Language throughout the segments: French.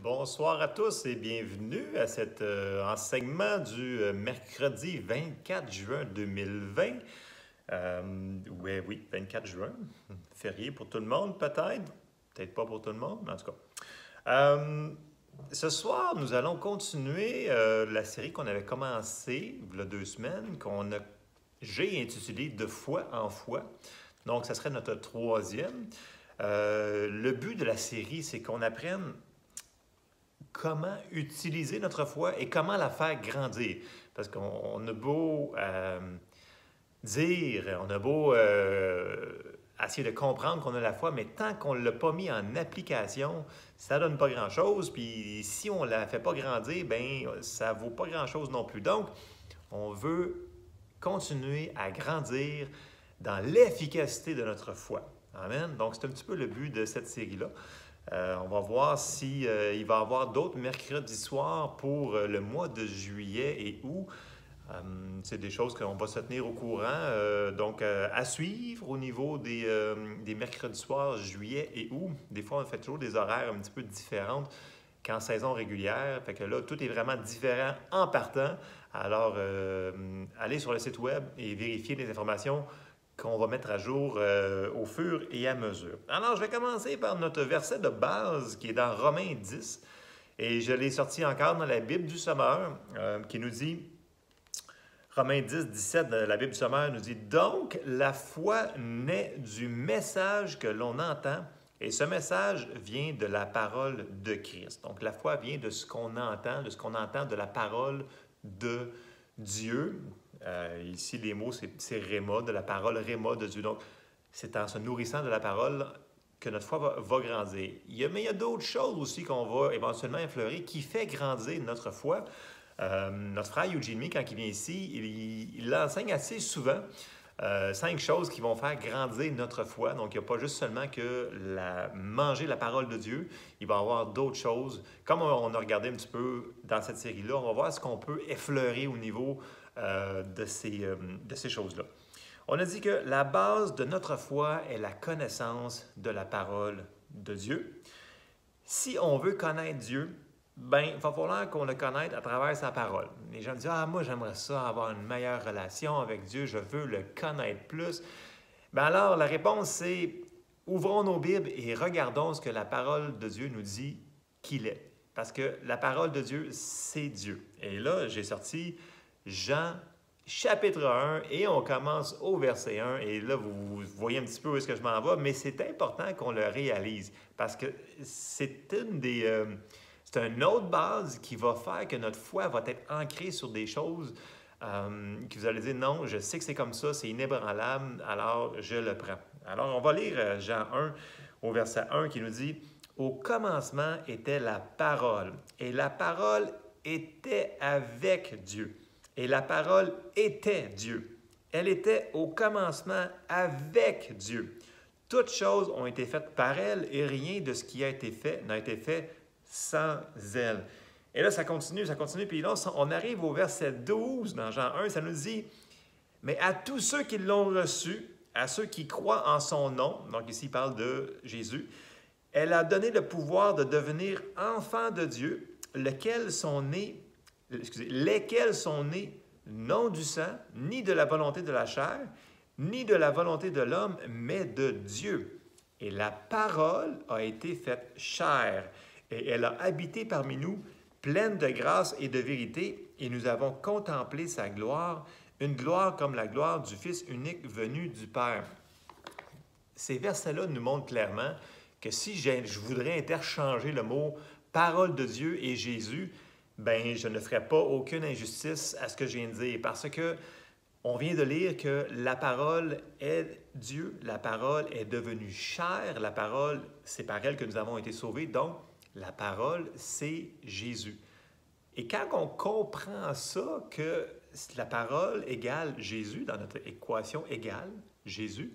Bonsoir à tous et bienvenue à cet enseignement du mercredi 24 juin 2020. Ouais, oui, 24 juin. Férié pour tout le monde, peut-être. Peut-être pas pour tout le monde, mais en tout cas. Ce soir, nous allons continuer la série qu'on avait commencée il y a 2 semaines, j'ai intitulé De foi en foi. Donc, ça serait notre troisième. Le but de la série, c'est qu'on apprenne comment utiliser notre foi et comment la faire grandir. Parce qu'on a beau dire, on a beau essayer de comprendre qu'on a la foi, mais tant qu'on ne l'a pas mis en application, ça ne donne pas grand-chose. Puis si on ne la fait pas grandir, ben ça ne vaut pas grand-chose non plus. Donc, on veut continuer à grandir dans l'efficacité de notre foi. Amen. Donc, c'est un petit peu le but de cette série-là. On va voir s'il va y avoir d'autres mercredis soirs pour le mois de juillet et août. C'est des choses qu'on va se tenir au courant. Donc, à suivre au niveau des mercredis soirs, juillet et août. Des fois, on fait toujours des horaires un petit peu différents qu'en saison régulière. Fait que là, tout est vraiment différent en partant. Alors, allez sur le site web et vérifiez les informations qu'on va mettre à jour au fur et à mesure. Alors, je vais commencer par notre verset de base qui est dans Romains 10. Et je l'ai sorti encore dans la Bible du Sommeur qui nous dit, Romains 10, 17 de la Bible du Sommeur nous dit « Donc, la foi naît du message que l'on entend, et ce message vient de la parole de Christ. » Donc, la foi vient de ce qu'on entend, de la parole de Dieu. Ici, les mots, c'est Réma, de la parole Réma de Dieu. Donc, c'est en se nourrissant de la parole que notre foi va grandir. Mais il y a d'autres choses aussi qu'on va éventuellement effleurer qui fait grandir notre foi. Notre frère Eugene Mee, quand il vient ici, il l'enseigne assez souvent. 5 choses qui vont faire grandir notre foi. Donc, il n'y a pas juste seulement que manger la parole de Dieu. Il va y avoir d'autres choses. Comme on a regardé un petit peu dans cette série-là, on va voir ce qu'on peut effleurer au niveau de ces choses-là. On a dit que la base de notre foi est la connaissance de la parole de Dieu. Si on veut connaître Dieu, ben, il va falloir qu'on le connaisse à travers sa parole. Les gens disent « Ah, moi, j'aimerais ça, avoir une meilleure relation avec Dieu, je veux le connaître plus. » Ben alors, la réponse, c'est ouvrons nos Bibles et regardons ce que la parole de Dieu nous dit qu'il est. Parce que la parole de Dieu, c'est Dieu. Et là, j'ai sorti Jean chapitre 1 et on commence au verset 1. Et là, vous voyez un petit peu où est-ce que je m'en vais, mais c'est important qu'on le réalise parce que c'est c'est une autre base qui va faire que notre foi va être ancrée sur des choses que vous allez dire, non, je sais que c'est comme ça, c'est inébranlable, alors je le prends. Alors, on va lire Jean 1 au verset 1 qui nous dit, « Au commencement était la parole, et la parole était avec Dieu, et la parole était Dieu. Elle était au commencement avec Dieu. Toutes choses ont été faites par elle, et rien de ce qui a été fait n'a été fait sans elle. » Et là, ça continue, puis là, on arrive au verset 12 dans Jean 1, ça nous dit « Mais à tous ceux qui l'ont reçu, à ceux qui croient en son nom, donc ici il parle de Jésus, elle a donné le pouvoir de devenir enfants de Dieu, lesquels sont nés non du sang, ni de la volonté de la chair, ni de la volonté de l'homme, mais de Dieu. Et la parole a été faite chair, et elle a habité parmi nous, pleine de grâce et de vérité, et nous avons contemplé sa gloire, une gloire comme la gloire du Fils unique venu du Père. » Ces versets-là nous montrent clairement que si je voudrais interchanger le mot « parole de Dieu » et « Jésus », ben je ne ferais pas aucune injustice à ce que je viens de dire, parce que on vient de lire que la parole est Dieu, la parole est devenue chair, la parole, c'est par elle que nous avons été sauvés, donc la parole, c'est Jésus. Et quand on comprend ça, que la parole égale Jésus, dans notre équation égale Jésus,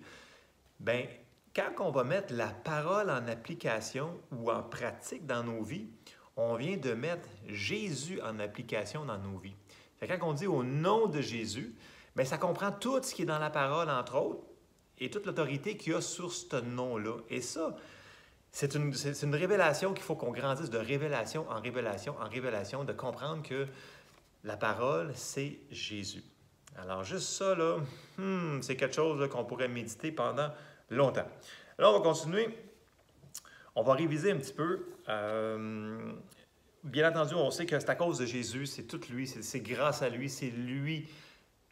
bien, quand on va mettre la parole en application ou en pratique dans nos vies, on vient de mettre Jésus en application dans nos vies. Fait que quand on dit au nom de Jésus, bien, ça comprend tout ce qui est dans la parole, entre autres, et toute l'autorité qu'il y a sur ce nom-là. Et ça, c'est une révélation qu'il faut qu'on grandisse de révélation en révélation en révélation, de comprendre que la parole, c'est Jésus. Alors, juste ça, là, c'est quelque chose qu'on pourrait méditer pendant longtemps. Alors, on va continuer. On va réviser un petit peu. Bien entendu, on sait que c'est à cause de Jésus, c'est tout lui, c'est grâce à lui, c'est lui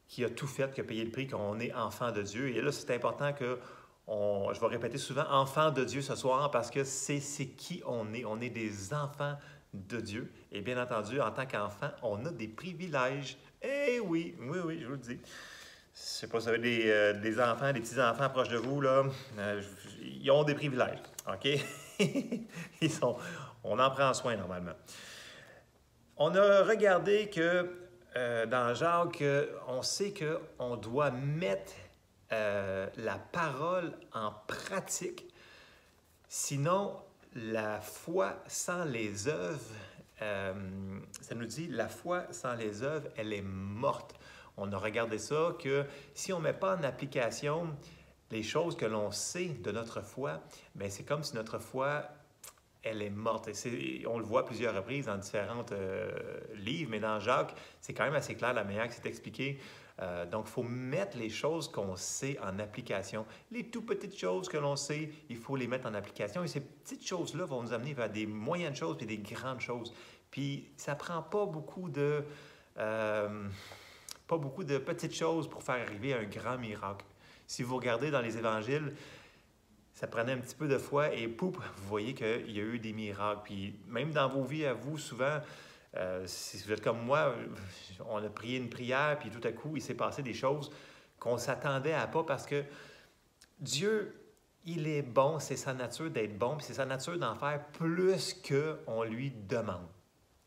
qui a tout fait, qui a payé le prix, qu'on est enfant de Dieu. Et là, c'est important que, je vais répéter souvent, enfant de Dieu ce soir, parce que c'est qui on est. On est des enfants de Dieu. Et bien entendu, en tant qu'enfant, on a des privilèges. Eh oui, oui, oui, je vous le dis. Je ne sais pas si vous avez des enfants, des petits-enfants proches de vous, là. Ils ont des privilèges, OK? On en prend soin normalement. On a regardé que dans Jacques, on sait qu'on doit mettre la parole en pratique. Sinon, la foi sans les œuvres, ça nous dit, la foi sans les œuvres, elle est morte. On a regardé ça, que si on ne met pas en application les choses que l'on sait de notre foi, bien, c'est comme si notre foi, elle est morte. Et on le voit à plusieurs reprises dans différents livres, mais dans Jacques, c'est quand même assez clair la manière que c'est expliqué. Donc, il faut mettre les choses qu'on sait en application. Les tout petites choses que l'on sait, il faut les mettre en application. Et ces petites choses-là vont nous amener vers des moyennes choses et des grandes choses. Puis, ça ne prend pas beaucoup de petites choses pour faire arriver un grand miracle. Si vous regardez dans les évangiles, ça prenait un petit peu de foi et pouf, vous voyez qu'il y a eu des miracles. Puis même dans vos vies à vous, souvent, si vous êtes comme moi, on a prié une prière, puis tout à coup, il s'est passé des choses qu'on ne s'attendait à pas parce que Dieu, il est bon, c'est sa nature d'être bon, puis c'est sa nature d'en faire plus qu'on lui demande.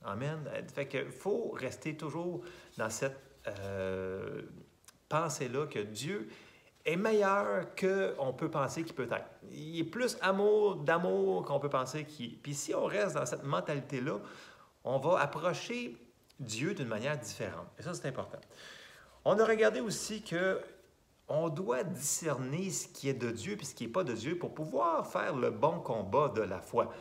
Amen. Fait qu'il faut rester toujours dans cette pensée-là que Dieu est meilleur qu'on peut penser qu'il peut être. Il est plus d'amour qu'on peut penser qu'il... Puis si on reste dans cette mentalité-là, on va approcher Dieu d'une manière différente. Et ça, c'est important. On a regardé aussi qu'on doit discerner ce qui est de Dieu et ce qui n'est pas de Dieu pour pouvoir faire le bon combat de la foi.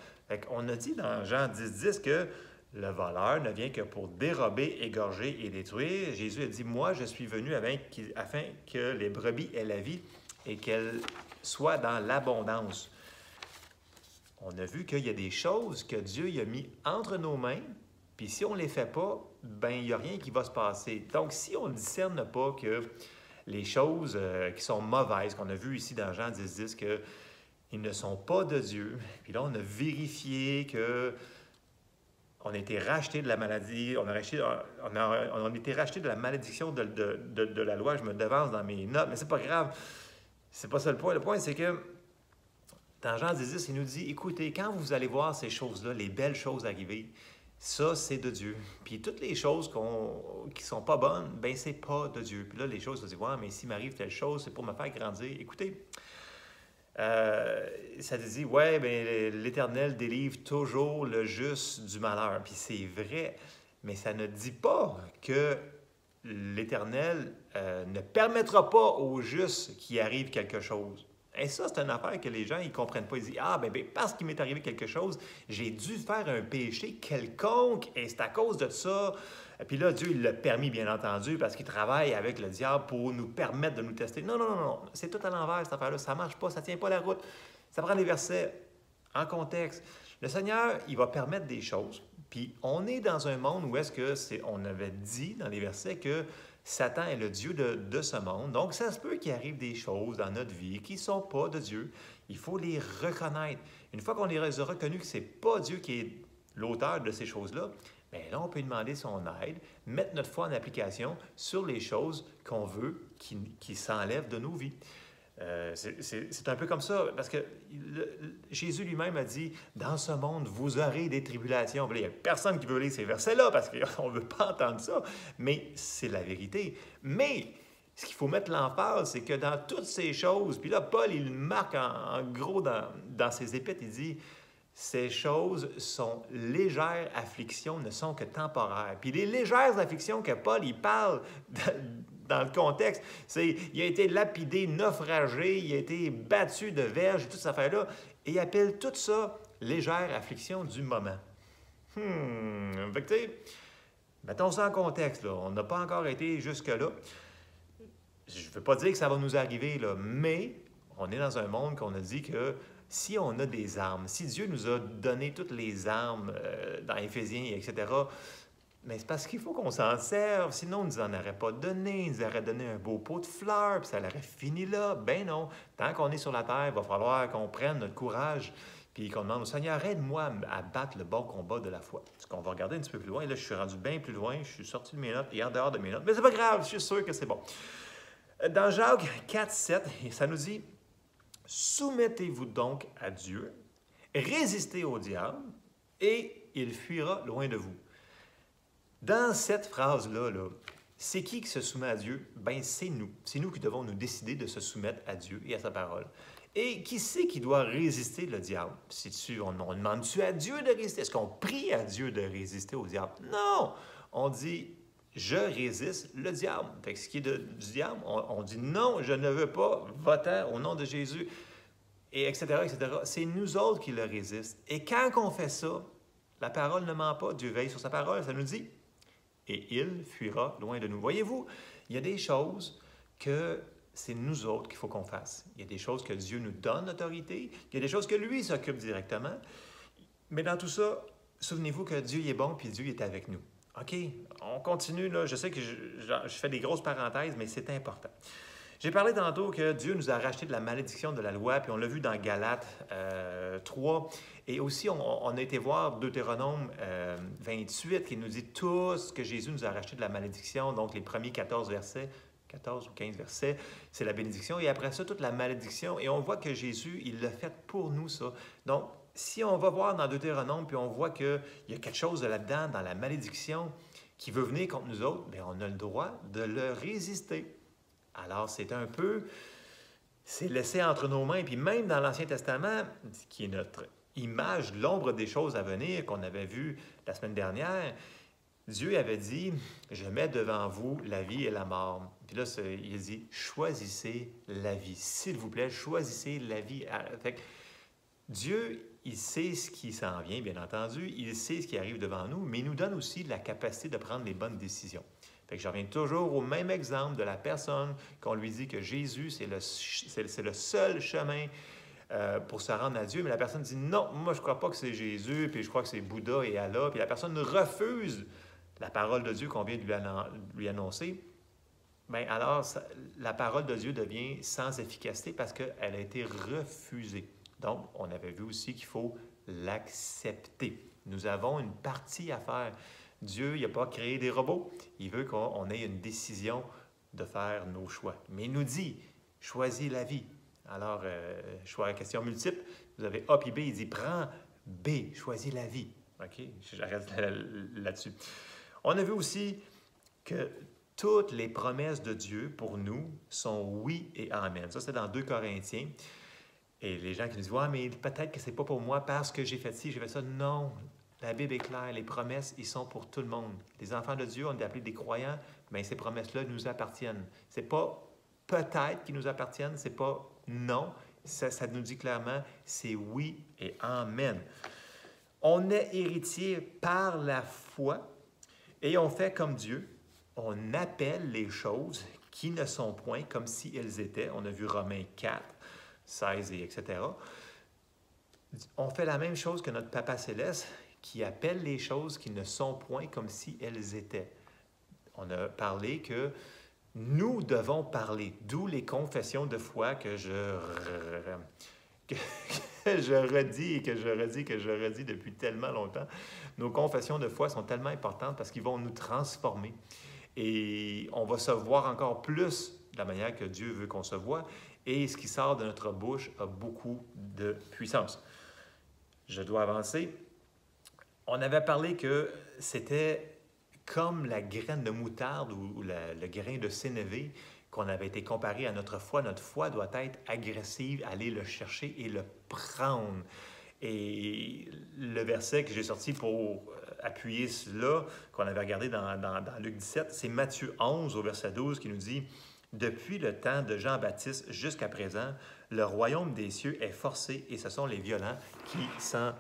On a dit dans Jean 10 que le voleur ne vient que pour dérober, égorger et détruire. Jésus a dit, moi, je suis venu afin que les brebis aient la vie et qu'elles soient dans l'abondance. On a vu qu'il y a des choses que Dieu a mis entre nos mains, puis si on ne les fait pas, ben il n'y a rien qui va se passer. Donc, si on ne discerne pas que les choses qui sont mauvaises, qu'on a vu ici dans Jean 10 qu'ils ne sont pas de Dieu, puis là, on a vérifié que on a été racheté de la maladie, on a été racheté de la malédiction de la loi. Je me devance dans mes notes, mais c'est pas grave. C'est pas ça le point. Le point, c'est que dans Jean 10, il nous dit, écoutez, quand vous allez voir ces choses-là, les belles choses arriver, ça, c'est de Dieu. Puis toutes les choses qui sont pas bonnes, ben c'est pas de Dieu. Puis là, les choses, vous dites, ouais, mais s'il m'arrive telle chose, c'est pour me faire grandir. Écoutez, ça dit, ouais, bien, l'Éternel délivre toujours le juste du malheur. Puis c'est vrai, mais ça ne dit pas que l'Éternel ne permettra pas au juste qu'il arrive quelque chose. Et ça, c'est une affaire que les gens, ils ne comprennent pas. Ils disent, ah, ben, parce qu'il m'est arrivé quelque chose, j'ai dû faire un péché quelconque et c'est à cause de ça. Puis là, Dieu, il l'a permis, bien entendu, parce qu'il travaille avec le diable pour nous permettre de nous tester. Non, non, non, non. C'est tout à l'envers, cette affaire-là. Ça ne marche pas, ça ne tient pas la route. Ça prend les versets en contexte. Le Seigneur, il va permettre des choses. Puis on est dans un monde où on avait dit dans les versets que Satan est le Dieu de ce monde. Donc, ça se peut qu'il arrive des choses dans notre vie qui ne sont pas de Dieu. Il faut les reconnaître. Une fois qu'on les a reconnus que ce n'est pas Dieu qui est l'auteur de ces choses-là, bien là, on peut lui demander son aide, mettre notre foi en application sur les choses qu'on veut qui s'enlèvent de nos vies. C'est un peu comme ça, parce que Jésus lui-même a dit, dans ce monde, vous aurez des tribulations. Il n'y a personne qui veut lire ces versets-là, parce qu'on ne veut pas entendre ça, mais c'est la vérité. Mais ce qu'il faut mettre l'emphase, c'est que dans toutes ces choses, puis là, Paul, il marque en gros dans ses épîtres, il dit, ces choses sont légères afflictions, ne sont que temporaires. Puis les légères afflictions que Paul, il parle dans le contexte, c'est il a été lapidé, naufragé, il a été battu de verge, toute cette affaire-là. et il appelle tout ça légère affliction du moment. Fait que, tu sais, mettons ça en contexte, là. On n'a pas encore été jusque-là. Je ne veux pas dire que ça va nous arriver, là, mais on est dans un monde qu'on a dit que si on a des armes, si Dieu nous a donné toutes les armes dans Éphésiens, etc., mais c'est parce qu'il faut qu'on s'en serve, sinon on ne nous en aurait pas donné, il nous aurait donné un beau pot de fleurs, puis ça aurait fini là. Ben non, tant qu'on est sur la terre, il va falloir qu'on prenne notre courage, puis qu'on demande au Seigneur, aide-moi à battre le bon combat de la foi. Ce qu'on va regarder un petit peu plus loin, et là je suis rendu bien plus loin, je suis sorti de mes notes et en dehors de mes notes, mais c'est pas grave, je suis sûr que c'est bon. Dans Jacques 4, 7, ça nous dit, soumettez-vous donc à Dieu, résistez au diable, et il fuira loin de vous. Dans cette phrase-là, c'est qui se soumet à Dieu? Ben, c'est nous. C'est nous qui devons nous décider de se soumettre à Dieu et à sa parole. Et qui c'est qui doit résister le diable? On demande-tu à Dieu de résister? Est-ce qu'on prie à Dieu de résister au diable? Non! On dit, je résiste le diable. Fait que ce qui est du diable, on dit non, je ne veux pas, va-t'en au nom de Jésus, et etc., etc. C'est nous autres qui le résistent. Et quand on fait ça, la parole ne ment pas, Dieu veille sur sa parole, ça nous dit, et il fuira loin de nous. Voyez-vous, il y a des choses que c'est nous autres qu'il faut qu'on fasse. Il y a des choses que Dieu nous donne l'autorité, il y a des choses que lui s'occupe directement. Mais dans tout ça, souvenez-vous que Dieu est bon puis Dieu est avec nous. OK, on continue, là. Je sais que je fais des grosses parenthèses, mais c'est important. J'ai parlé tantôt que Dieu nous a racheté de la malédiction de la loi, puis on l'a vu dans Galates 3. Et aussi, on a été voir Deutéronome 28 qui nous dit tous que Jésus nous a racheté de la malédiction. Donc, les premiers 14 versets, 14 ou 15 versets, c'est la bénédiction. Et après ça, toute la malédiction. Et on voit que Jésus, il l'a fait pour nous, ça. Donc, si on va voir dans Deutéronome, puis on voit qu'il y a quelque chose de là-dedans, dans la malédiction, qui veut venir contre nous autres, bien, on a le droit de le résister. Alors, c'est laissé entre nos mains. Puis même dans l'Ancien Testament, qui est notre image, l'ombre des choses à venir qu'on avait vu la semaine dernière, Dieu avait dit, je mets devant vous la vie et la mort. Puis là, il dit, choisissez la vie. S'il vous plaît, choisissez la vie. Fait que Dieu, il sait ce qui s'en vient, bien entendu. Il sait ce qui arrive devant nous, mais il nous donne aussi la capacité de prendre les bonnes décisions. Fait que je reviens toujours au même exemple de la personne qu'on lui dit que Jésus, c'est le seul chemin pour se rendre à Dieu. Mais la personne dit non, moi je ne crois pas que c'est Jésus, puis je crois que c'est Bouddha et Allah. Puis la personne refuse la parole de Dieu qu'on vient de lui annoncer. Bien alors, la parole de Dieu devient sans efficacité parce qu'elle a été refusée. Donc, on avait vu aussi qu'il faut l'accepter. Nous avons une partie à faire. Dieu, il n'a pas créé des robots. Il veut qu'on ait une décision de faire nos choix. Mais il nous dit, choisis la vie. Alors, choix à question multiple. Vous avez A puis B. Il dit, prends B, choisis la vie. OK? J'arrête là-dessus. On a vu aussi que toutes les promesses de Dieu pour nous sont oui et amen. Ça, c'est dans 2 Corinthiens. Et les gens qui nous disent, ouais, mais peut-être que ce n'est pas pour moi parce que j'ai fait ci, j'ai fait ça. Non. La Bible est claire, les promesses, ils sont pour tout le monde. Les enfants de Dieu, on est appelés des croyants, mais ces promesses-là nous appartiennent. Ce n'est pas peut-être qu'ils nous appartiennent, ce n'est pas non. Ça nous dit clairement, c'est oui et amen. On est héritier par la foi et on fait comme Dieu. On appelle les choses qui ne sont point comme si elles étaient. On a vu Romains 4, 16 et etc. On fait la même chose que notre Papa Céleste qui appelle les choses qui ne sont point comme si elles étaient. On a parlé que nous devons parler, d'où les confessions de foi que je redis et que je redis depuis tellement longtemps. Nos confessions de foi sont tellement importantes parce qu'ils vont nous transformer. Et on va se voir encore plus de la manière que Dieu veut qu'on se voie. Et ce qui sort de notre bouche a beaucoup de puissance. Je dois avancer. On avait parlé que c'était comme la graine de moutarde ou le grain de sénévé qu'on avait été comparé à notre foi. Notre foi doit être agressive, aller le chercher et le prendre. Et le verset que j'ai sorti pour appuyer cela, qu'on avait regardé dans Luc 17, c'est Matthieu 11 au verset 12 qui nous dit Depuis le temps de Jean-Baptiste jusqu'à présent, le royaume des cieux est forcé et ce sont les violents qui s'en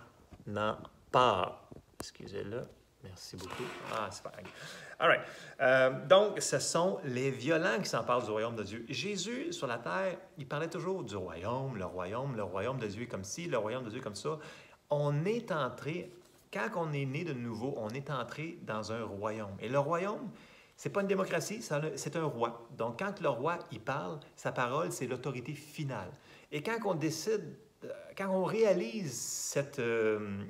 emparent. Excusez-le. Merci beaucoup. Ah, c'est pas grave. All right. Donc, ce sont les violents qui s'emparent du royaume de Dieu. Jésus, sur la terre, il parlait toujours du royaume, le royaume de Dieu est comme ci, le royaume de Dieu comme ça. On est entré, quand on est né de nouveau, on est entré dans un royaume. Et le royaume, c'est pas une démocratie, c'est un roi. Donc, quand le roi, il parle, sa parole, c'est l'autorité finale. Et quand on décide, quand on réalise cette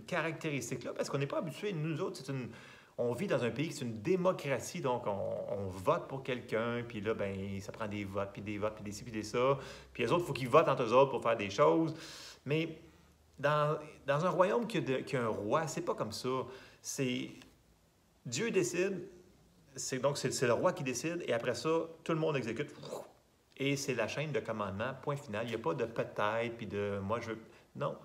caractéristique-là, parce qu'on n'est pas habitué, nous autres, on vit dans un pays qui est une démocratie, donc on vote pour quelqu'un, puis là, ben, ça prend des votes, puis des ci, puis des ça. Puis les autres, il faut qu'ils votent entre eux autres pour faire des choses. Mais dans un royaume qui a un roi, c'est pas comme ça. C'est Dieu décide, donc c'est le roi qui décide, et après ça, tout le monde exécute. Et c'est la chaîne de commandement, point final. Il n'y a pas de peut-être, puis de moi je veux. Non.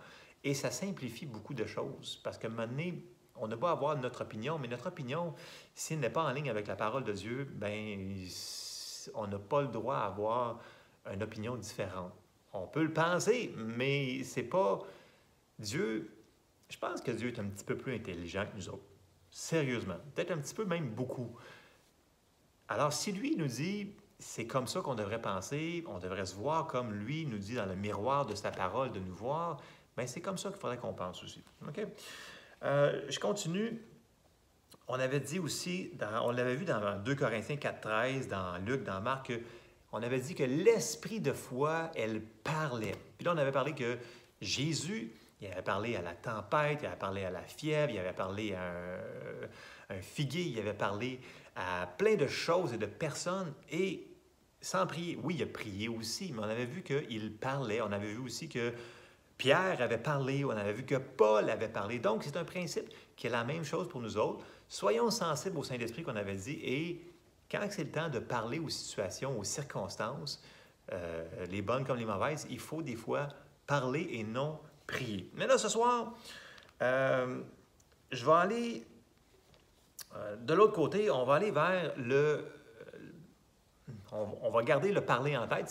Et ça simplifie beaucoup de choses. Parce que maintenant, on n'a pas à avoir notre opinion, mais notre opinion, si elle n'est pas en ligne avec la parole de Dieu, ben on n'a pas le droit à avoir une opinion différente. On peut le penser, mais c'est pas. Dieu, je pense que Dieu est un petit peu plus intelligent que nous autres. Sérieusement. Peut-être un petit peu, même beaucoup. Alors, si lui nous dit, c'est comme ça qu'on devrait penser, on devrait se voir comme lui nous dit dans le miroir de sa parole de nous voir, bien, c'est comme ça qu'il faudrait qu'on pense aussi. OK? Je continue. On avait dit aussi, on l'avait vu dans 2 Corinthiens 4,13, dans Luc, dans Marc, on avait dit que l'esprit de foi, elle parlait. Puis là, on avait parlé que Jésus, il avait parlé à la tempête, il avait parlé à la fièvre, il avait parlé à un figuier, il avait parlé à plein de choses et de personnes, et sans prier. Oui, il a prié aussi, mais on avait vu qu'il parlait. On avait vu aussi que Pierre avait parlé, on avait vu que Paul avait parlé. Donc, c'est un principe qui est la même chose pour nous autres. Soyons sensibles au Saint-Esprit qu'on avait dit, et quand c'est le temps de parler aux situations, aux circonstances, les bonnes comme les mauvaises, il faut des fois parler et non prier. Mais là, ce soir, je vais aller de l'autre côté, on va aller vers on va garder le parler en tête,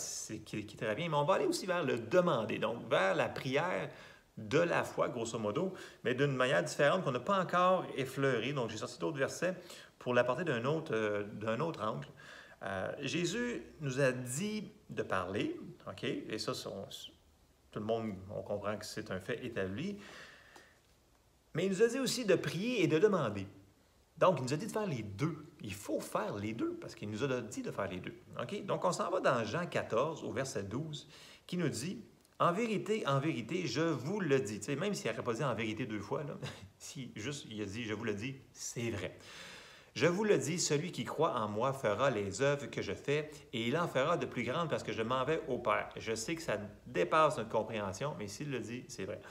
qui est très bien, mais on va aller aussi vers le demander, donc vers la prière de la foi, grosso modo, mais d'une manière différente qu'on n'a pas encore effleurée. Donc, j'ai sorti d'autres versets pour l'apporter d'un autre angle. Jésus nous a dit de parler, OK? Et ça, tout le monde, on comprend que c'est un fait établi. Mais il nous a dit aussi de prier et de demander. Donc, il nous a dit de faire les deux. Il faut faire les deux, parce qu'il nous a dit de faire les deux. OK? Donc, on s'en va dans Jean 14, au verset 12, qui nous dit « En vérité, je vous le dis. » Tu sais, même s'il n'aurait pas dit « en vérité » 2 fois, là, si juste il a dit « je vous le dis », c'est vrai. « Je vous le dis, celui qui croit en moi fera les œuvres que je fais, et il en fera de plus grandes parce que je m'en vais au Père. » Je sais que ça dépasse notre compréhension, mais s'il le dit, c'est vrai.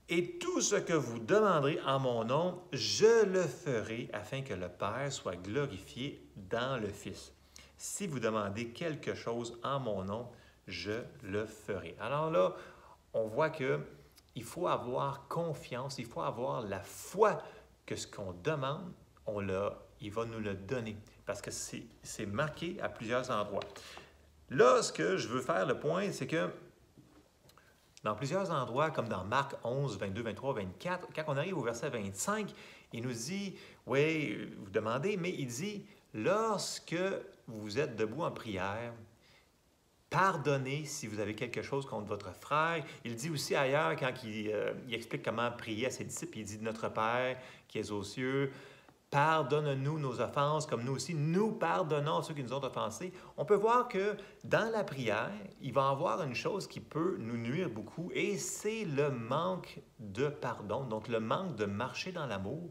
Et tout ce que vous demanderez en mon nom, je le ferai afin que le Père soit glorifié dans le Fils. Si vous demandez quelque chose en mon nom, je le ferai. Alors là, on voit qu'il faut avoir confiance, il faut avoir la foi que ce qu'on demande, il va nous le donner. Parce que c'est marqué à plusieurs endroits. Là, ce que je veux faire le point, c'est que dans plusieurs endroits, comme dans Marc 11, 22, 23, 24, quand on arrive au verset 25, il nous dit, oui, vous demandez, mais il dit, lorsque vous êtes debout en prière, pardonnez si vous avez quelque chose contre votre frère. Il dit aussi ailleurs, quand il explique comment prier à ses disciples, il dit, notre Père qui est aux cieux, pardonne-nous nos offenses, comme nous aussi, nous pardonnons à ceux qui nous ont offensés. On peut voir que dans la prière, il va y avoir une chose qui peut nous nuire beaucoup, et c'est le manque de pardon, donc le manque de marcher dans l'amour.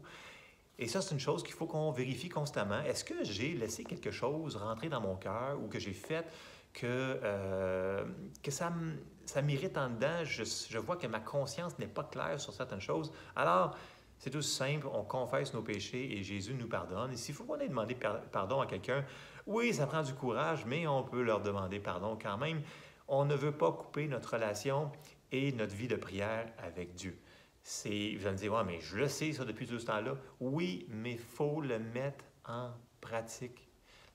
Et ça, c'est une chose qu'il faut qu'on vérifie constamment. Est-ce que j'ai laissé quelque chose rentrer dans mon cœur ou que j'ai fait que ça m'irrite en dedans? Je vois que ma conscience n'est pas claire sur certaines choses. Alors, c'est tout simple, on confesse nos péchés et Jésus nous pardonne. Et s'il faut qu'on ait demandé pardon à quelqu'un, oui, ça prend du courage, mais on peut leur demander pardon quand même. On ne veut pas couper notre relation et notre vie de prière avec Dieu. Vous allez me dire, ouais, mais je le sais ça depuis tout ce temps-là. Oui, mais il faut le mettre en pratique.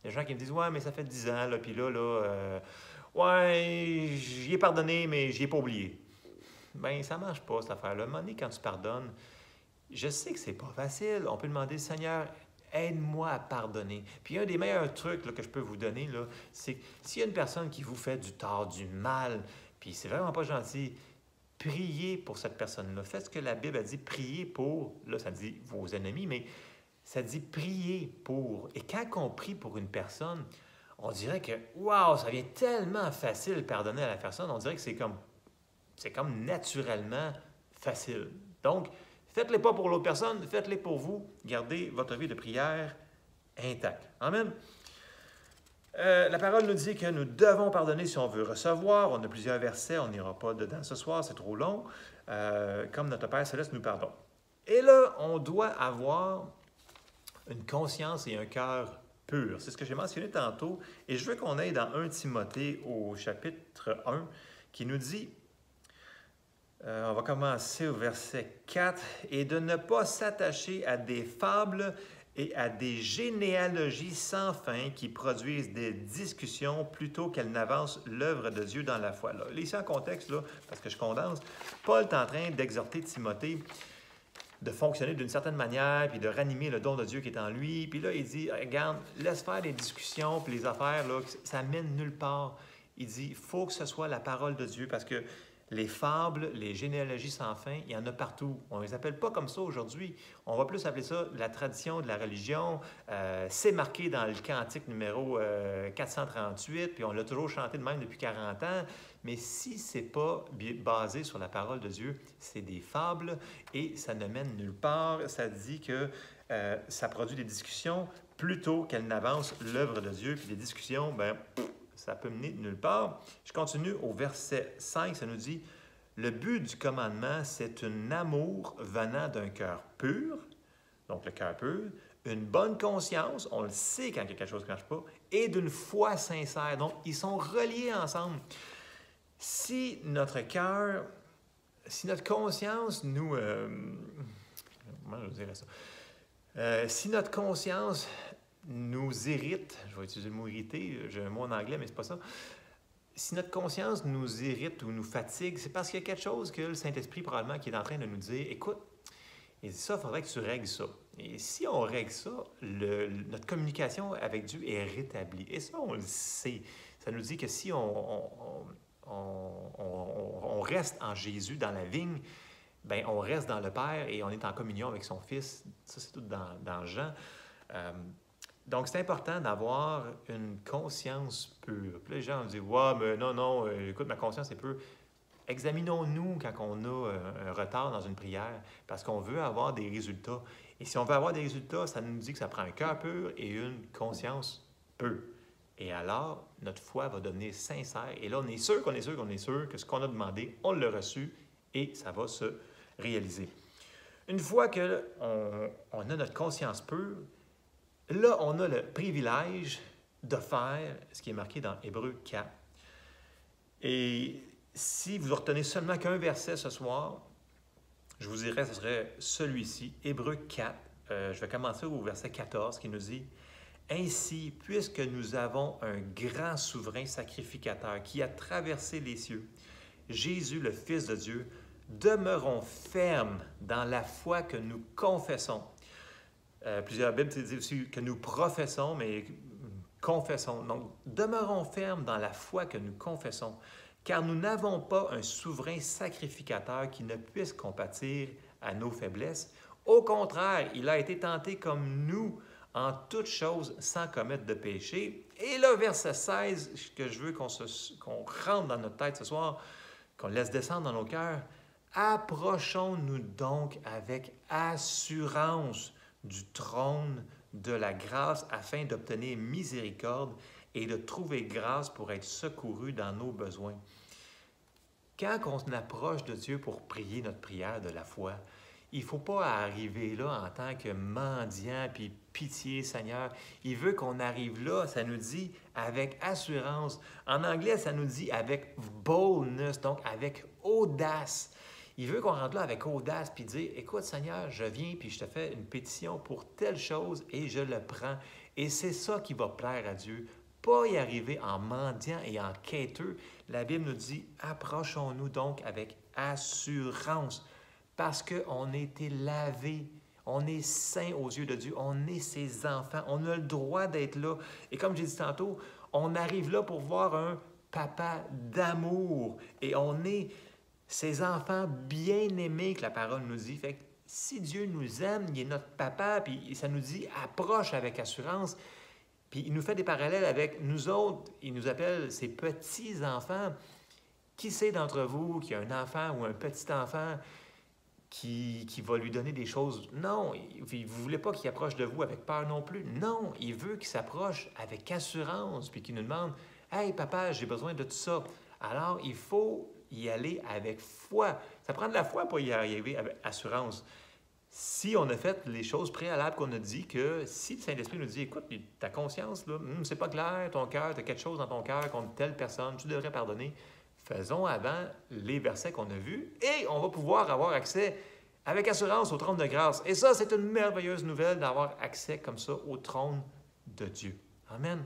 Il y a des gens qui me disent « Ouais, mais ça fait 10 ans, là, puis ouais, j'y ai pardonné, mais j'y ai pas oublié. » Bien, ça marche pas, cette affaire-là. À un moment donné, quand tu pardonnes, je sais que c'est pas facile. On peut demander « Seigneur, aide-moi à pardonner. » Puis un des meilleurs trucs là, que je peux vous donner, là, c'est que s'il y a une personne qui vous fait du tort, du mal, puis c'est vraiment pas gentil, priez pour cette personne-là. Faites ce que la Bible a dit, priez pour, là ça dit vos ennemis, mais ça dit prier pour. Et quand on prie pour une personne, on dirait que, waouh, ça vient tellement facile de pardonner à la personne, on dirait que c'est comme naturellement facile. Donc, faites-les pas pour l'autre personne, faites-les pour vous. Gardez votre vie de prière intacte. Amen. La parole nous dit que nous devons pardonner si on veut recevoir. On a plusieurs versets, on n'ira pas dedans ce soir, c'est trop long. Comme notre Père Céleste nous pardonne. Et là, on doit avoir une conscience et un cœur pur. C'est ce que j'ai mentionné tantôt. Et je veux qu'on aille dans 1 Timothée au chapitre 1 qui nous dit, on va commencer au verset 4, « Et de ne pas s'attacher à des fables et à des généalogies sans fin qui produisent des discussions plutôt qu'elles n'avancent l'œuvre de Dieu dans la foi. » Là, ici en contexte, là, parce que je condense, Paul est en train d'exhorter Timothée de fonctionner d'une certaine manière, puis de ranimer le don de Dieu qui est en lui. Puis là, il dit, regarde, laisse faire les discussions, puis les affaires, là, ça mène nulle part. Il dit, il faut que ce soit la parole de Dieu, parce que les fables, les généalogies sans fin, il y en a partout. On ne les appelle pas comme ça aujourd'hui. On va plus appeler ça la tradition de la religion. C'est marqué dans le cantique numéro 438, puis on l'a toujours chanté de même depuis 40 ans. Mais si ce n'est pas basé sur la parole de Dieu, c'est des fables et ça ne mène nulle part. Ça dit que ça produit des discussions plutôt qu'elles n'avancent l'œuvre de Dieu. Puis les discussions, ben ça peut mener nulle part. Je continue au verset 5, ça nous dit « Le but du commandement, c'est un amour venant d'un cœur pur, donc le cœur pur, une bonne conscience, on le sait quand il y a quelque chose qui ne marche pas, et d'une foi sincère. » Donc, ils sont reliés ensemble. Si notre cœur, si notre conscience nous... comment je dirais ça? Si notre conscience nous irrite, je vais utiliser le mot irriter, j'ai un mot en anglais, mais c'est pas ça. Si notre conscience nous irrite ou nous fatigue, c'est parce qu'il y a quelque chose que le Saint-Esprit probablement qui est en train de nous dire, écoute, il dit ça, il faudrait que tu règles ça. Et si on règle ça, notre communication avec Dieu est rétablie. Et ça, on le sait. Ça nous dit que si on reste en Jésus, dans la vigne, bien, on reste dans le Père et on est en communion avec son Fils. Ça, c'est tout dans Jean. Donc, c'est important d'avoir une conscience pure. Puis là, les gens vont dire « Ouais, mais non, écoute, ma conscience est pure. » Examinons-nous quand on a un retard dans une prière, parce qu'on veut avoir des résultats. Et si on veut avoir des résultats, ça nous dit que ça prend un cœur pur et une conscience pure. Et alors, notre foi va devenir sincère. Et là, on est sûr que ce qu'on a demandé, on l'a reçu et ça va se réaliser. Une fois qu'on a notre conscience pure, là, on a le privilège de faire ce qui est marqué dans Hébreux 4. Et si vous retenez seulement qu'un verset ce soir, je vous dirais que ce serait celui-ci, Hébreux 4. Je vais commencer au verset 14 qui nous dit « Ainsi, puisque nous avons un grand souverain sacrificateur qui a traversé les cieux, Jésus, le Fils de Dieu, demeurons fermes dans la foi que nous confessons. » Plusieurs Bibles disent aussi que nous professons, mais confessons. Donc, demeurons fermes dans la foi que nous confessons, car nous n'avons pas un souverain sacrificateur qui ne puisse compatir à nos faiblesses. Au contraire, il a été tenté comme nous en toutes choses sans commettre de péché. Et là, verset 16, que je veux qu'on rentre dans notre tête ce soir, qu'on laisse descendre dans nos cœurs, « Approchons-nous donc avec assurance du trône de la grâce afin d'obtenir miséricorde et de trouver grâce pour être secouru dans nos besoins. » Quand on approche de Dieu pour prier notre prière de la foi, il ne faut pas arriver là en tant que mendiant, puis pitié Seigneur. Il veut qu'on arrive là, ça nous dit avec assurance. En anglais, ça nous dit avec boldness, donc avec audace. Il veut qu'on rentre là avec audace puis dire, écoute Seigneur, je viens puis je te fais une pétition pour telle chose et je le prends. Et c'est ça qui va plaire à Dieu. Pas y arriver en mendiant et en quêteux. La Bible nous dit, approchons-nous donc avec assurance parce qu'on a été lavé. On est saint aux yeux de Dieu. On est ses enfants. On a le droit d'être là. Et comme j'ai dit tantôt, on arrive là pour voir un papa d'amour. Et on est ses enfants bien-aimés que la parole nous dit. Fait que si Dieu nous aime, il est notre papa, puis ça nous dit « approche avec assurance ». Puis il nous fait des parallèles avec nous autres. Il nous appelle ses petits-enfants. Qui c'est d'entre vous qui a un enfant ou un petit-enfant qui va lui donner des choses? Non, vous ne voulez pas qu'il approche de vous avec peur non plus. Non, il veut qu'il s'approche avec assurance, puis qu'il nous demande « Hey, papa, j'ai besoin de tout ça. » Alors, il faut y aller avec foi. Ça prend de la foi pour y arriver avec assurance. Si on a fait les choses préalables qu'on a dit, que si le Saint-Esprit nous dit « Écoute, ta conscience, là, c'est pas clair, ton cœur, tu as quelque chose dans ton cœur contre telle personne, tu devrais pardonner. » Faisons avant les versets qu'on a vus et on va pouvoir avoir accès avec assurance au trône de grâce. Et ça, c'est une merveilleuse nouvelle d'avoir accès comme ça au trône de Dieu. Amen.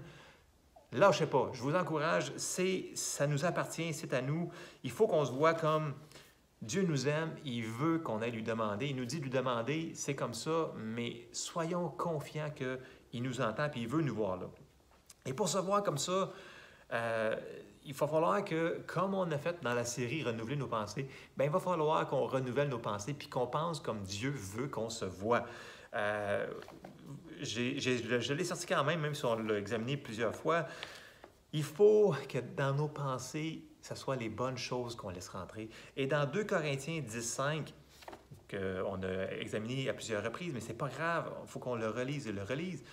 Lâchez pas, je vous encourage, ça nous appartient, c'est à nous. Il faut qu'on se voit comme Dieu nous aime, il veut qu'on aille lui demander. Il nous dit de lui demander, c'est comme ça, mais soyons confiants qu'il nous entend et il veut nous voir là. Et pour se voir comme ça, il va falloir que, comme on a fait dans la série Renouveler nos pensées, bien, il va falloir qu'on renouvelle nos pensées puis qu'on pense comme Dieu veut qu'on se voit. Je l'ai sorti quand même si on l'a examiné plusieurs fois. Il faut que dans nos pensées, ce soit les bonnes choses qu'on laisse rentrer. Et dans 2 Corinthiens 10,5, qu'on a examiné à plusieurs reprises, mais ce n'est pas grave, il faut qu'on le relise et le relise.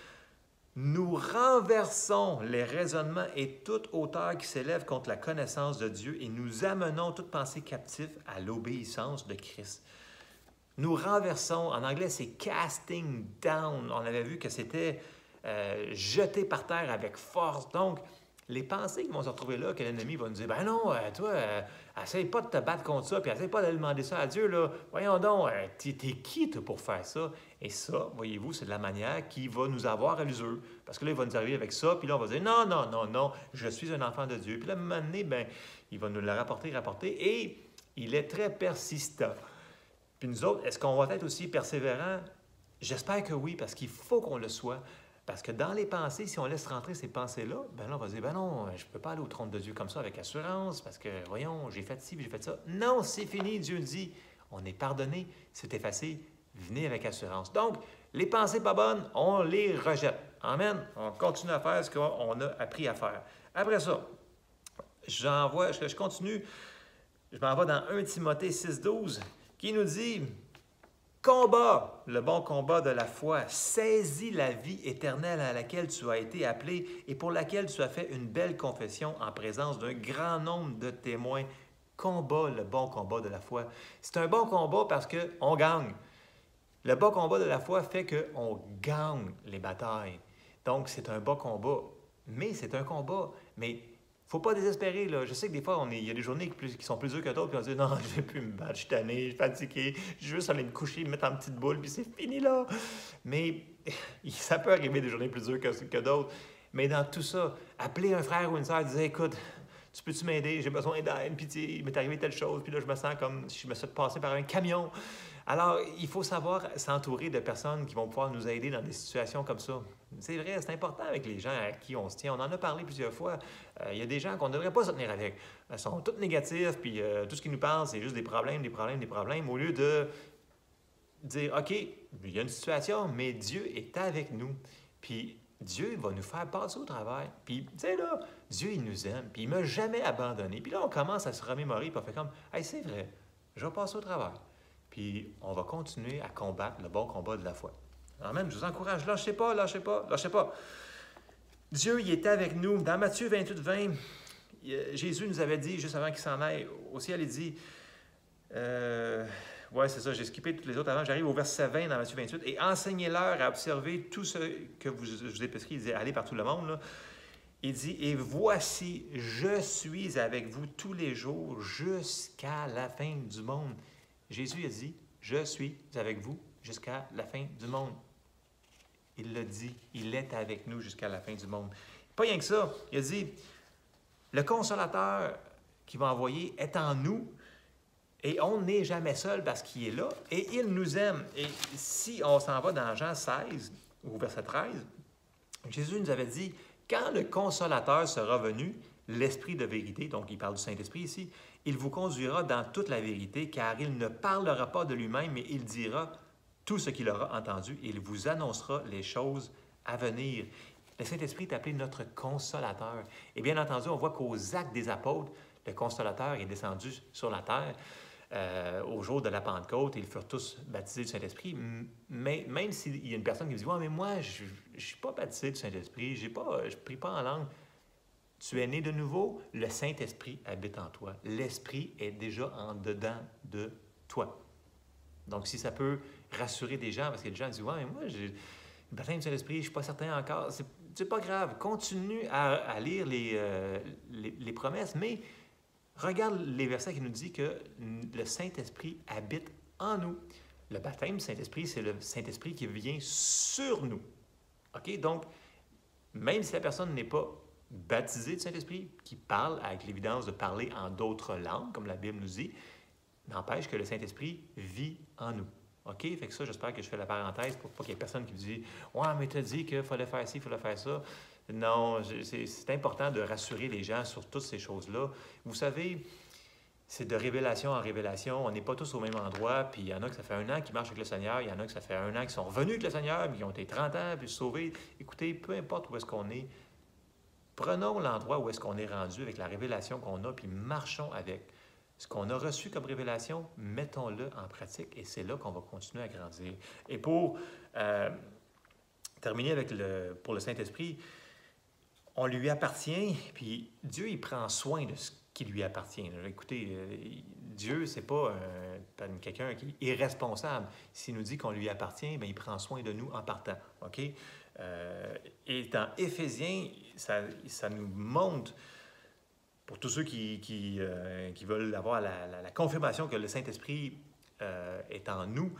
Nous renversons les raisonnements et toute hauteur qui s'élève contre la connaissance de Dieu et nous amenons toute pensée captive à l'obéissance de Christ. Nous renversons, en anglais c'est casting down, on avait vu que c'était jeté par terre avec force. Donc, les pensées qui vont se retrouver là, que l'ennemi va nous dire « Ben non, toi, essaye pas de te battre contre ça, puis essaye pas de demander ça à Dieu, là. Voyons donc, t'es qui, toi, pour faire ça? » Et ça, voyez-vous, c'est de la manière qui va nous avoir à l'usure. Parce que là, il va nous arriver avec ça, puis là, on va dire « Non, non, non, non, je suis un enfant de Dieu. » Puis là, à un moment donné, ben, il va nous le rapporter, et il est très persistant. Puis nous autres, est-ce qu'on va être aussi persévérants? J'espère que oui, parce qu'il faut qu'on le soit. Parce que dans les pensées, si on laisse rentrer ces pensées-là, ben là, on va dire, ben non, je ne peux pas aller au trône de Dieu comme ça avec assurance, parce que, voyons, j'ai fait ci, j'ai fait ça. Non, c'est fini, Dieu dit, on est pardonné, c'est effacé, venez avec assurance. Donc, les pensées pas bonnes, on les rejette. Amen. On continue à faire ce qu'on a appris à faire. Après ça, je continue, je m'en vais dans 1 Timothée 6,12, qui nous dit... Combat le bon combat de la foi, saisis la vie éternelle à laquelle tu as été appelé et pour laquelle tu as fait une belle confession en présence d'un grand nombre de témoins. Combat le bon combat de la foi. C'est un bon combat parce qu'on gagne. Le bon combat de la foi fait qu'on gagne les batailles. Donc, c'est un bon combat. Mais c'est un combat. Mais il ne faut pas désespérer, là. Je sais que des fois, il y a des journées qui sont plus dures que d'autres, puis on se dit « Non, je ne vais plus me battre, je suis tanné, je suis fatigué, je veux juste aller me coucher, me mettre en petite boule, puis c'est fini, là. » Mais ça peut arriver des journées plus dures que d'autres. Mais dans tout ça, appeler un frère ou une sœur et dire « Écoute, tu peux-tu m'aider? J'ai besoin d'aide, puis il m'est arrivé telle chose, puis là, je me sens comme si je me suis passé par un camion. » Alors, il faut savoir s'entourer de personnes qui vont pouvoir nous aider dans des situations comme ça. C'est vrai, c'est important avec les gens à qui on se tient. On en a parlé plusieurs fois. Il y a des gens qu'on ne devrait pas se tenir avec. Ils sont tous négatifs, puis tout ce qu'ils nous parlent, c'est juste des problèmes, des problèmes, des problèmes, au lieu de dire, OK, il y a une situation, mais Dieu est avec nous. Puis Dieu va nous faire passer au travers. Puis, tu sais, là, Dieu, il nous aime, puis il ne m'a jamais abandonné. Puis là, on commence à se remémorer, puis on fait comme, hey, c'est vrai, je vais passer au travers. Puis on va continuer à combattre le bon combat de la foi. Amen, je vous encourage, lâchez pas, lâchez pas, lâchez pas. Dieu, il était avec nous. Dans Matthieu 28, 20, Jésus nous avait dit, juste avant qu'il s'en aille au ciel, il dit, ouais, c'est ça, j'ai skippé toutes les autres avant, j'arrive au verset 20 dans Matthieu 28, et enseignez-leur à observer tout ce que je vous ai prescrit. Il dit, allez par tout le monde, là. Il dit, et voici, je suis avec vous tous les jours jusqu'à la fin du monde. Jésus a dit, « Je suis avec vous jusqu'à la fin du monde. » Il l'a dit, il est avec nous jusqu'à la fin du monde. Pas rien que ça, il a dit, « Le Consolateur qu'il va envoyer est en nous, et on n'est jamais seul parce qu'il est là, et il nous aime. » Et si on s'en va dans Jean 16, au verset 13, Jésus nous avait dit, « Quand le Consolateur sera venu, l'Esprit de vérité, donc il parle du Saint-Esprit ici, il vous conduira dans toute la vérité, car il ne parlera pas de lui-même, mais il dira tout ce qu'il aura entendu, et il vous annoncera les choses à venir. » Le Saint-Esprit est appelé notre Consolateur. Et bien entendu, on voit qu'aux Actes des Apôtres, le Consolateur est descendu sur la terre au jour de la Pentecôte, et ils furent tous baptisés du Saint-Esprit. Mais même s'il y a une personne qui me dit « Ouais, mais moi, je ne suis pas baptisé du Saint-Esprit, je ne prie pas en langue. » Tu es né de nouveau, le Saint-Esprit habite en toi. L'Esprit est déjà en dedans de toi. Donc, si ça peut rassurer des gens, parce que les gens disent « Ouais, mais moi, j'ai le baptême du Saint-Esprit, je ne suis pas certain encore. » C'est pas grave. Continue à lire les promesses, mais regarde les versets qui nous disent que le Saint-Esprit habite en nous. Le baptême du Saint-Esprit, c'est le Saint-Esprit qui vient sur nous. OK? Donc, même si la personne n'est pas baptisée du Saint-Esprit, qui parle avec l'évidence de parler en d'autres langues, comme la Bible nous dit, n'empêche que le Saint-Esprit vit en nous. OK? Fait que ça, j'espère que je fais la parenthèse pour pas qu'il y ait personne qui me dise « Ouais, mais tu as dit qu'il fallait faire ci, il fallait faire ça. » Non, c'est important de rassurer les gens sur toutes ces choses-là. Vous savez, c'est de révélation en révélation. On n'est pas tous au même endroit. Puis il y en a que ça fait 1 an qu'ils marchent avec le Seigneur. Il y en a que ça fait 1 an qu'ils sont revenus avec le Seigneur, puis ils ont été 30 ans, puis sauvés. Écoutez, peu importe où est-ce qu'on est, prenons l'endroit où est-ce qu'on est rendu avec la révélation qu'on a, puis marchons avec. Ce qu'on a reçu comme révélation, mettons-le en pratique, et c'est là qu'on va continuer à grandir. Et pour terminer avec pour le Saint-Esprit, on lui appartient, puis Dieu, il prend soin de ce qui lui appartient. Écoutez, Dieu, c'est pas quelqu'un qui est irresponsable. S'il nous dit qu'on lui appartient, bien, il prend soin de nous en partant. OK? Et dans Éphésiens, ça nous montre, pour tous ceux qui veulent avoir la confirmation que le Saint-Esprit est en nous,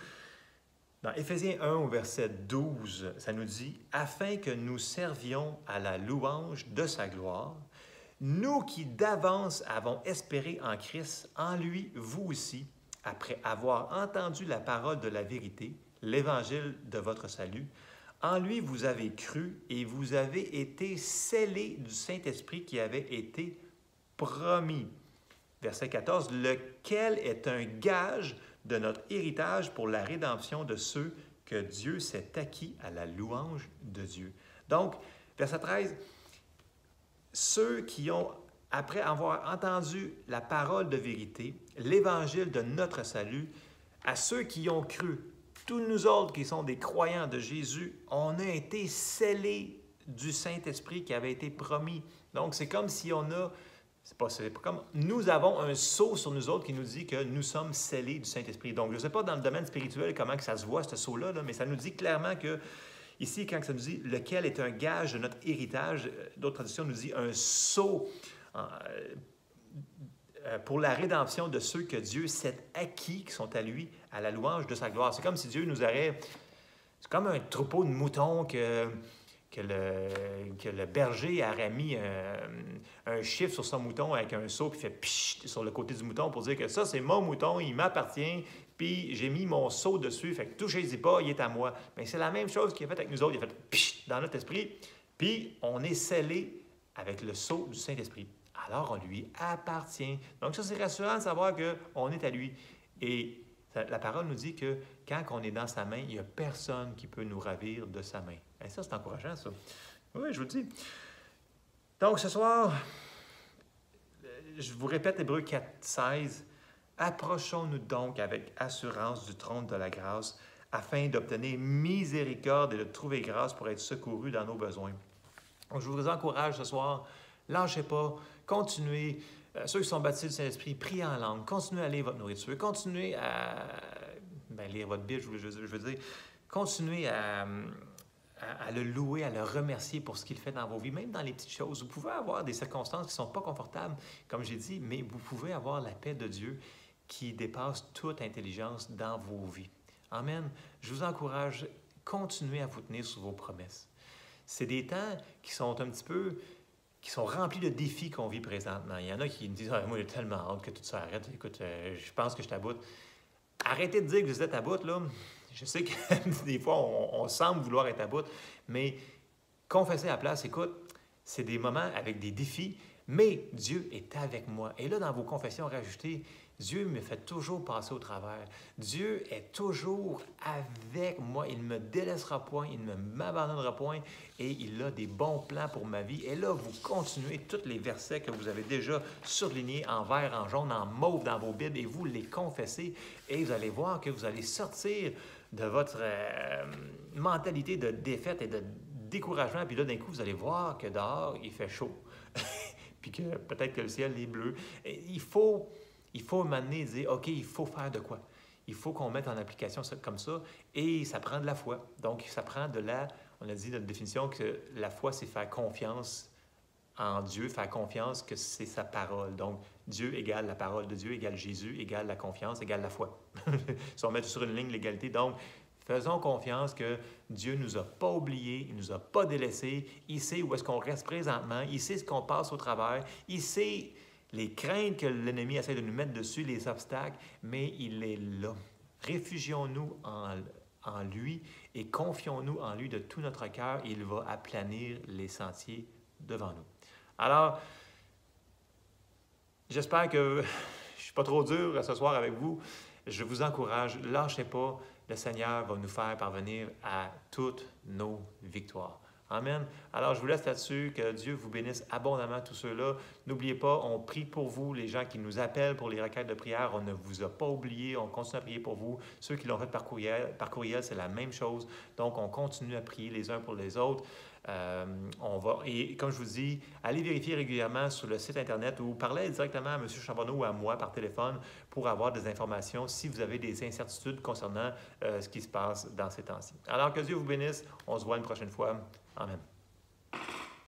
dans Éphésiens 1, au verset 12, ça nous dit « Afin que nous servions à la louange de sa gloire, nous qui d'avance avons espéré en Christ, en lui, vous aussi, après avoir entendu la parole de la vérité, l'évangile de votre salut, en lui vous avez cru et vous avez été scellés du Saint-Esprit qui avait été promis. » Verset 14, « Lequel est un gage de notre héritage pour la rédemption de ceux que Dieu s'est acquis à la louange de Dieu. » Donc, verset 13, ceux qui ont, après avoir entendu la parole de vérité, l'évangile de notre salut, à ceux qui ont cru, tous nous autres qui sont des croyants de Jésus, on a été scellés du Saint-Esprit qui avait été promis. Donc, c'est comme si on a... C'est pas comme nous avons un sceau sur nous autres qui nous dit que nous sommes scellés du Saint-Esprit. Donc, je ne sais pas dans le domaine spirituel comment que ça se voit, ce sceau-là, mais ça nous dit clairement que, ici, quand ça nous dit « lequel est un gage de notre héritage », d'autres traductions nous dit un sceau pour la rédemption de ceux que Dieu s'est acquis, qui sont à lui, à la louange de sa gloire. C'est comme si Dieu nous aurait... C'est comme un troupeau de moutons que le berger aurait mis un chiffre sur son mouton avec un seau, puis fait psh sur le côté du mouton pour dire que ça, c'est mon mouton, il m'appartient, puis j'ai mis mon seau dessus, fait que touchez-y pas, il est à moi. Bien, c'est la même chose qu'il a fait avec nous autres, il a fait psh dans notre esprit, puis on est scellé avec le sceau du Saint-Esprit. Alors, on lui appartient. Donc ça, c'est rassurant de savoir qu'on est à lui. Et la parole nous dit que quand on est dans sa main, il n'y a personne qui peut nous ravir de sa main. Et ça, c'est encourageant, ça. Oui, je vous le dis. Donc, ce soir, je vous répète Hébreux 4, 16. « Approchons-nous donc avec assurance du trône de la grâce, afin d'obtenir miséricorde et de trouver grâce pour être secourus dans nos besoins. » Donc, je vous encourage ce soir, lâchez pas, continuez. Ceux qui sont baptisés du Saint-Esprit, priez en langue, continuez à lire votre nourriture, continuez à lire votre Bible, je veux dire, continuez à le louer, à le remercier pour ce qu'il fait dans vos vies, même dans les petites choses. Vous pouvez avoir des circonstances qui ne sont pas confortables, comme j'ai dit, mais vous pouvez avoir la paix de Dieu qui dépasse toute intelligence dans vos vies. Amen. Je vous encourage, continuez à vous tenir sur vos promesses. C'est des temps qui sont un petit peu, qui sont remplis de défis qu'on vit présentement. Il y en a qui me disent « Ah, moi, j'ai tellement hâte que tout ça arrête. Écoute, je pense que je t'aboute. » Arrêtez de dire que vous êtes à bout, là. Je sais que des fois, on semble vouloir être à bout, mais confessez à la place, écoute, c'est des moments avec des défis, mais Dieu est avec moi. Et là, dans vos confessions, rajoutez, Dieu me fait toujours passer au travers. Dieu est toujours avec moi. Il ne me délaissera point, il ne m'abandonnera point et il a des bons plans pour ma vie. Et là, vous continuez tous les versets que vous avez déjà surlignés en vert, en jaune, en mauve dans vos Bibles et vous les confessez et vous allez voir que vous allez sortir de votre mentalité de défaite et de découragement. Puis là, d'un coup, vous allez voir que dehors, il fait chaud. Puis que peut-être que le ciel est bleu. Et il faut m'amener et dire, OK, il faut faire de quoi? Il faut qu'on mette en application ça comme ça, et ça prend de la foi. Donc, ça prend de la, on a dit dans notre définition que la foi, c'est faire confiance en Dieu, faire confiance que c'est sa parole. Donc, Dieu égale la parole de Dieu, égale Jésus, égale la confiance, égale la foi. Si on met sur une ligne l'égalité, donc, faisons confiance que Dieu ne nous a pas oubliés, il ne nous a pas délaissés, il sait où est-ce qu'on reste présentement, il sait ce qu'on passe au travers, il sait les craintes que l'ennemi essaie de nous mettre dessus, les obstacles, mais il est là. Réfugions-nous en lui et confions-nous en lui de tout notre cœur. Il va aplanir les sentiers devant nous. Alors, j'espère que je ne suis pas trop dur ce soir avec vous. Je vous encourage, lâchez pas. Le Seigneur va nous faire parvenir à toutes nos victoires. Amen. Alors, je vous laisse là-dessus. Que Dieu vous bénisse abondamment, tous ceux-là. N'oubliez pas, on prie pour vous, les gens qui nous appellent pour les requêtes de prière. On ne vous a pas oublié. On continue à prier pour vous. Ceux qui l'ont fait par courriel, c'est la même chose. Donc, on continue à prier les uns pour les autres. Et comme je vous dis, allez vérifier régulièrement sur le site Internet ou parlez directement à M. Charbonneau ou à moi par téléphone pour avoir des informations si vous avez des incertitudes concernant ce qui se passe dans ces temps-ci. Alors, que Dieu vous bénisse. On se voit une prochaine fois. Amen.